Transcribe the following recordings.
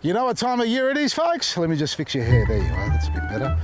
You know what time of year it is, folks? Let me just fix your hair. There you are. That's a bit better.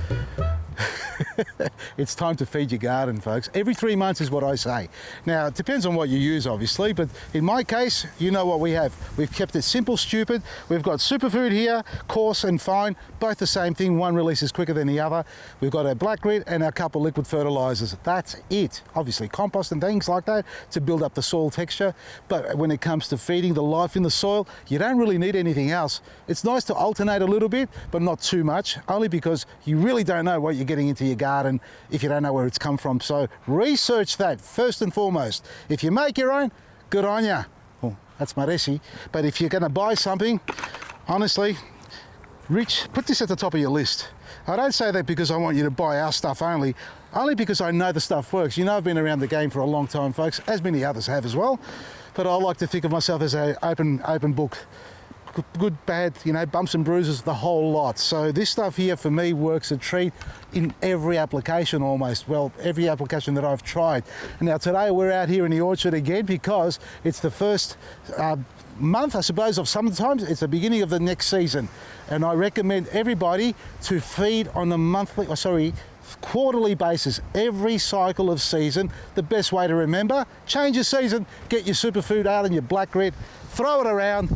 It's time to feed your garden, folks. Every 3 months is what I say. Now, it depends on what you use, obviously, but in my case, you know what we have. We've kept it simple, stupid. We've got superfood here, coarse and fine, both the same thing. One releases quicker than the other. We've got our black grit and our couple liquid fertilizers. That's it. Obviously, compost and things like that to build up the soil texture. But when it comes to feeding the life in the soil, you don't really need anything else. It's nice to alternate a little bit, but not too much, only because you really don't know what you're getting into your garden if you don't know where it's come from. So research that first and foremost. If you make your own, good on ya. Well, that's Maresi. But if you're going to buy something, honestly, Rich, put this at the top of your list. I don't say that because I want you to buy our stuff only because I know the stuff works. You know, I've been around the game for a long time, folks, as many others have as well. But I like to think of myself as an open book. Good, bad, you know, bumps and bruises, the whole lot. So this stuff here for me works a treat in every application almost. Well, every application that I've tried. Now today we're out here in the orchard again because it's the first month, I suppose, of sometimes it's the beginning of the next season. And I recommend everybody to feed on a quarterly basis, every cycle of season. The best way to remember, change your season, get your superfood out and your black grit, throw it around,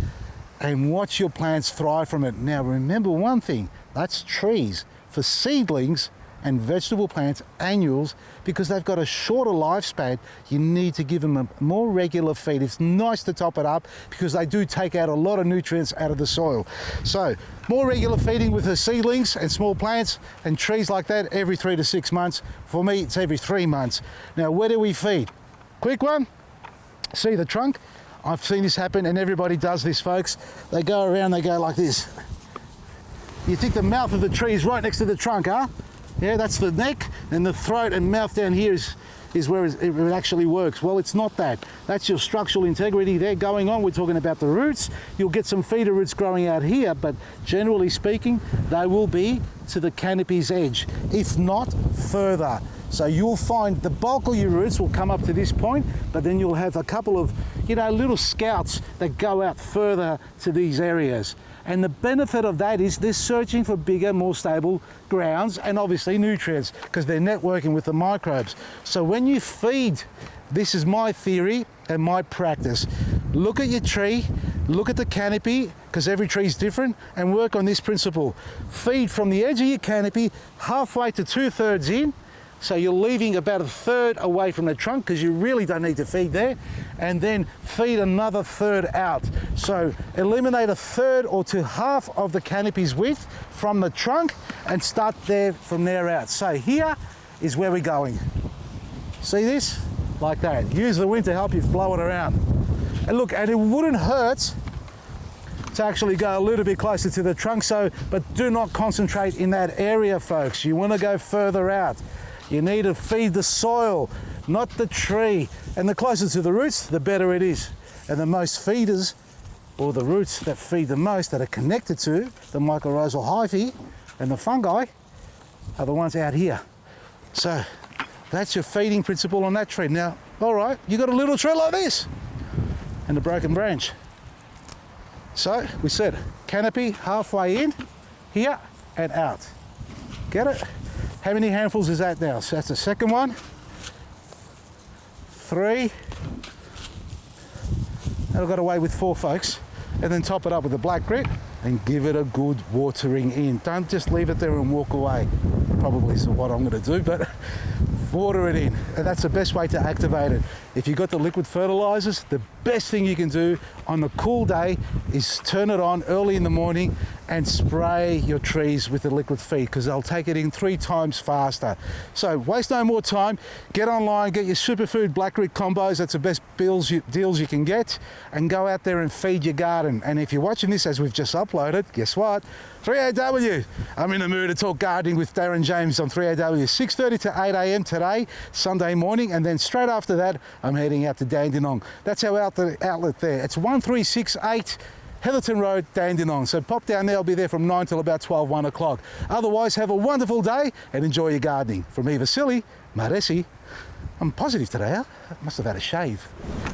and watch your plants thrive from it. Now remember one thing, that's trees. For seedlings and vegetable plants, annuals, because they've got a shorter lifespan, you need to give them a more regular feed. It's nice to top it up because they do take out a lot of nutrients out of the soil. So more regular feeding with the seedlings and small plants and trees like that every 3 to 6 months. For me, it's every 3 months. Now, where do we feed? Quick one, see the trunk? I've seen this happen and everybody does this, folks. They go around, they go like this. You think the mouth of the tree is right next to the trunk, huh? Yeah, that's the neck, and the throat and mouth down here is where it actually works. Well, it's not that. That's your structural integrity there going on. We're talking about the roots. You'll get some feeder roots growing out here, but generally speaking, they will be to the canopy's edge, if not further. So you'll find the bulk of your roots will come up to this point, but then you'll have a couple of, you know, little scouts that go out further to these areas. And the benefit of that is they're searching for bigger, more stable grounds and obviously nutrients because they're networking with the microbes. So when you feed, this is my theory and my practice. Look at your tree, look at the canopy, because every tree is different, and work on this principle. Feed from the edge of your canopy halfway to 2/3 in. So you're leaving about 1/3 away from the trunk because you really don't need to feed there, and then feed another 1/3 out. So eliminate 1/3 or to half of the canopy's width from the trunk and start there from there out. So here is where we're going. See this? Like that. Use the wind to help you blow it around. And look, and it wouldn't hurt to actually go a little bit closer to the trunk, but do not concentrate in that area, folks. You want to go further out. You need to feed the soil, not the tree. And the closer to the roots, the better it is. And the most feeders, or the roots that feed the most, that are connected to the mycorrhizal hyphae and the fungi, are the ones out here. So that's your feeding principle on that tree. Now, all right, you got a little tree like this and a broken branch. So we said canopy halfway in, here and out. Get it? How many handfuls is that now? So that's the second one. 3. And I got away with 4, folks. And then top it up with the black grit and give it a good watering in. Don't just leave it there and walk away. Probably is what I'm going to do, but water it in. And that's the best way to activate it. If you've got the liquid fertilizers, the best thing you can do on a cool day is turn it on early in the morning and spray your trees with the liquid feed because they'll take it in 3 times faster. So waste no more time. Get online, get your superfood black grit combos. That's the best deals you can get, and go out there and feed your garden. And if you're watching this as we've just uploaded, guess what? 3AW. I'm in the mood to talk gardening with Darren James on 3AW, 6:30 to 8 a.m. today, Sunday morning, and then straight after that, I'm heading out to Dandenong. That's our outlet there. It's 1368 Heatherton Road, Dandenong. So pop down there. I'll be there from 9 till about 12, 1 o'clock. Otherwise, have a wonderful day and enjoy your gardening. From me, Vasily, Maresi. I'm positive today, huh? I must have had a shave.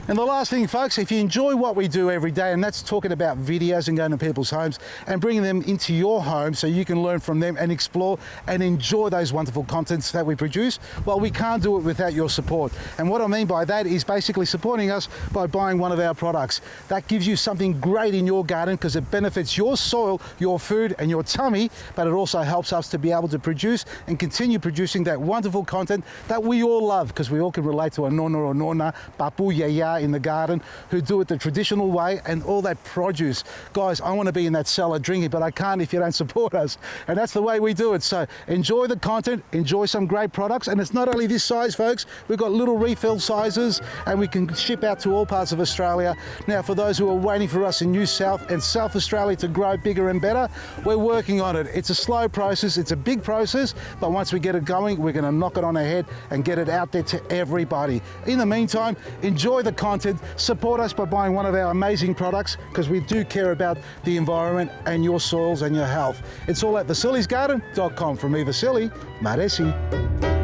And the last thing, folks, if you enjoy what we do every day, and that's talking about videos and going to people's homes and bringing them into your home so you can learn from them and explore and enjoy those wonderful contents that we produce, well, we can't do it without your support. And what I mean by that is basically supporting us by buying one of our products. That gives you something great in your garden because it benefits your soil, your food and your tummy, but it also helps us to be able to produce and continue producing that wonderful content that we all love, because we all can relate to a nonna or nonna, papu, yaya in the garden who do it the traditional way, and all that produce. Guys, I want to be in that cellar drinking, but I can't if you don't support us. And that's the way we do it. So enjoy the content, enjoy some great products. And it's not only this size, folks, we've got little refill sizes and we can ship out to all parts of Australia. Now, for those who are waiting for us in New South and South Australia to grow bigger and better, we're working on it. It's a slow process, it's a big process, but once we get it going, we're going to knock it on the head and get it out there to everybody. In the meantime, enjoy the content, support us by buying one of our amazing products, because we do care about the environment and your soils and your health. It's all at Vasili'sGarden.com. From me, Vasili, Maresi.